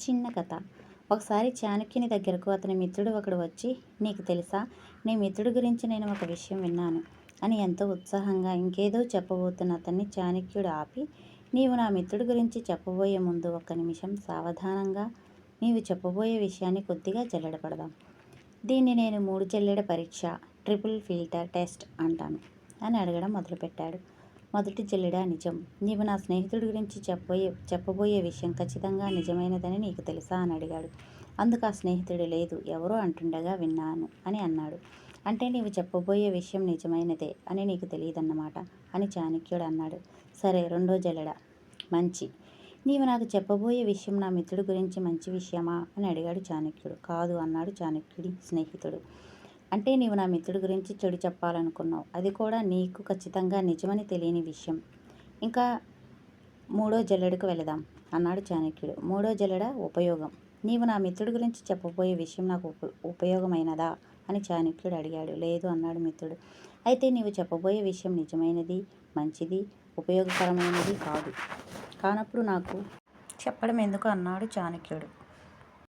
చిన్న కథ. ఒకసారి చాణక్యుని దగ్గరకు అతని మిత్రుడు ఒకడు వచ్చి, నీకు తెలుసా, నీ మిత్రుడి గురించి నేను ఒక విషయం విన్నాను అని ఎంతో ఉత్సాహంగా ఇంకేదో చెప్పబోతున్న అతన్ని చాణక్యుడు ఆపి, నీవు నా మిత్రుడి గురించి చెప్పబోయే ముందు ఒక్క నిమిషం సావధానంగా నీవు చెప్పబోయే విషయాన్ని కొద్దిగా జల్లెడపడదాం. దీన్ని నేను 3 జల్లెడ పరీక్ష, ట్రిపుల్ ఫిల్టర్ టెస్ట్ అంటాను అని అడగడం మొదలుపెట్టాడు. మొదటి జల్లెడ నిజం. నీవు నా స్నేహితుడి గురించి చెప్పబోయే విషయం ఖచ్చితంగా నిజమైనదని నీకు తెలుసా అని అడిగాడు. అందుకు ఆ స్నేహితుడు, లేదు, ఎవరో అంటుండగా విన్నాను అని అన్నాడు. అంటే నీవు చెప్పబోయే విషయం నిజమైనదే అని నీకు తెలియదన్నమాట అని చాణక్యుడు అన్నాడు. సరే, రెండో జల్లెడ. మంచి. నీవు నాకు చెప్పబోయే విషయం నా మిత్రుడి గురించి మంచి విషయమా అని అడిగాడు చాణక్యుడు. కాదు అన్నాడు చాణక్యుడి స్నేహితుడు. అంటే నీవు నా మిత్రుడి గురించి చెడు చెప్పాలనుకున్నావు, అది కూడా నీకు ఖచ్చితంగా నిజమని తెలియని విషయం. ఇంకా మూడో జల్లెడకు వెళదాం అన్నాడు చాణక్యుడు. మూడో జల్లెడ ఉపయోగం. నీవు నా మిత్రుడి గురించి చెప్పబోయే విషయం నాకు ఉపయోగమైనదా అని చాణక్యుడు అడిగాడు. లేదు అన్నాడు మిత్రుడు. అయితే నీవు చెప్పబోయే విషయం నిజమైనది, మంచిది, ఉపయోగకరమైనది కానప్పుడు నాకు చెప్పడం ఎందుకు అన్నాడు చాణక్యుడు.